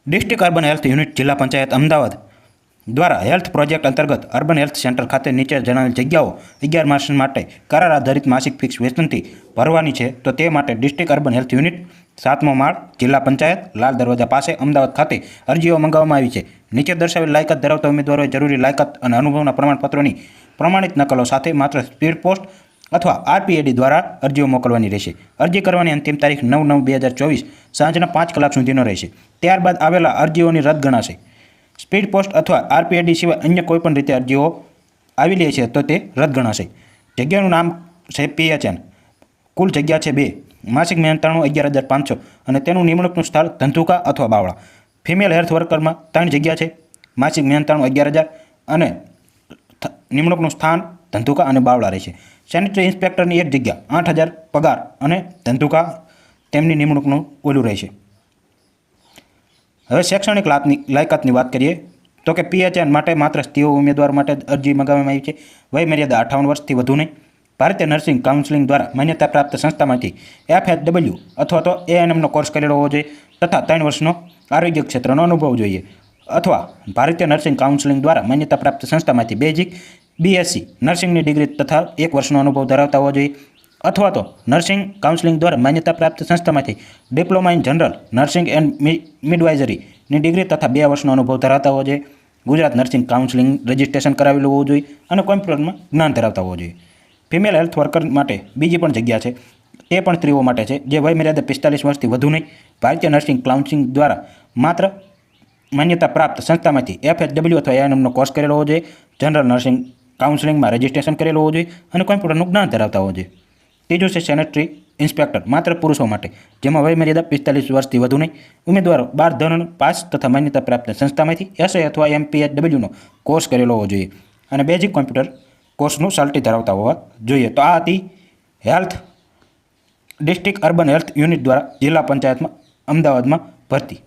District urban health unit જિલ્લા પંચાયત અમદાવાદ દ્વારા health project અંતર્ગત અર્બન હેલ્થ સેન્ટર ખાતે નીચે જણાવેલ જગ્યાઓ 11 માસ માટે કરાર આધારિત માસિક ફિક્સ વેતનથી ભરવાની છે. તો તે માટે ડિસ્ટ્રિક્ટ અર્બન હેલ્થ યુનિટ 7મો માળ જિલ્લા પંચાયત લાલ દરવાજા પાસે અમદાવાદ ખાતે અરજીઓ મંગાવવામાં આવી છે. નીચે દર્શાવેલ લાયકાત ધરાવતા ઉમેદવારોએ જરૂરી લાયકાત અને અનુભવના પ્રમાણપત્રોની પ્રમાણિત નકલો સાથે માત્ર સ્પીડ પોસ્ટ અથવા આરપીએડી દ્વારા અરજીઓ મોકલવાની રહેશે. અરજી કરવાની અંતિમ તારીખ 9/9/2024 સાંજના 5 કલાક સુધીનો રહેશે. ત્યારબાદ આવેલા અરજીઓની રદ ગણાશે. સ્પીડ પોસ્ટ અથવા આરપીએડી સિવાય અન્ય કોઈપણ રીતે અરજીઓ આવેલી છે તો તે રદ ગણાશે. જગ્યાનું નામ છે PHN. કુલ જગ્યા છે 2. માસિક મહેનતાણું 11,500 અને તેનું નિમણૂકનું સ્થળ ધંધુકા અથવા બાવળા. ફિમેલ હેલ્થ વર્કરમાં 3 જગ્યા છે. માસિક મહેનતાણું 11,000 અને નિમણૂકનું સ્થાન ધંધુકા અને બાવળા રહેશે. સેનેટરી ઇન્સ્પેક્ટરની 1 જગ્યા 8,000 પગાર અને ધંધુકા તેમની નિમણૂકનું ઓલું રહેશે. હવે શૈક્ષણિક લાયકાતની વાત કરીએ તો કે PHN માટે માત્ર તેઓ ઉમેદવાર માટે અરજી મંગાવવામાં આવી છે. વય મર્યાદા 58 વર્ષથી વધુ નહીં. ભારતીય નર્સિંગ કાઉન્સિલિંગ દ્વારા માન્યતા પ્રાપ્ત સંસ્થામાંથી FHW અથવા તો ANMનો કોર્સ કરેલો હોવો જોઈએ તથા 3 વર્ષનો આરોગ્ય ક્ષેત્રનો અનુભવ જોઈએ, અથવા ભારતીય નર્સિંગ કાઉન્સિલિંગ દ્વારા માન્યતા પ્રાપ્ત સંસ્થામાંથી બેઝિક BSc નર્સિંગની ડિગ્રી તથા 1 વર્ષનો અનુભવ ધરાવતા હોવો જોઈએ, અથવા તો નર્સિંગ કાઉન્સિલિંગ દ્વારા માન્યતા પ્રાપ્ત સંસ્થામાંથી diploma in general nursing and મિડવાઇઝરીની ડિગ્રી તથા 2 વર્ષનો અનુભવ ધરાવતા હોવો જોઈએ. ગુજરાત નર્સિંગ કાઉન્સિલિંગ રજિસ્ટ્રેશન કરાવેલું હોવું જોઈએ અને કોમ્પ્યુટરમાં જ્ઞાન ધરાવતા હોવો જોઈએ. ફિમેલ હેલ્થ વર્કર માટે બીજી પણ જગ્યા છે. તે પણ સ્ત્રીઓ માટે છે જે વય મર્યાદા 45 વર્ષથી વધુ નહીં. ભારતીય નર્સિંગ કાઉન્સિલિંગ દ્વારા માત્ર માન્યતા પ્રાપ્ત સંસ્થામાંથી FHW અથવા ANMનો કોર્સ કરેલો હોવો જોઈએ. જનરલ નર્સિંગ કાઉન્સિલિંગમાં રજિસ્ટ્રેશન કરેલું હોવું જોઈએ અને કોમ્પ્યુટરનું જ્ઞાન ધરાવતા હોવું જોઈએ. ત્રીજું છે સેનેટરી ઇન્સ્પેક્ટર, માત્ર પુરુષો માટે, જેમાં વય મર્યાદા 45 વર્ષથી વધુ નહીં. ઉમેદવારો 12 ધોરણ પાસ તથા માન્યતા પ્રાપ્ત સંસ્થામાંથી SA અથવા MPHWનો કોર્સ કરેલો હોવો જોઈએ અને બેઝિક કોમ્પ્યુટર કોર્સનું સર્ટી ધરાવતા હોવા જોઈએ. તો આ હતી health district urban health unit દ્વારા જિલ્લા પંચાયતમાં અમદાવાદમાં ભરતી.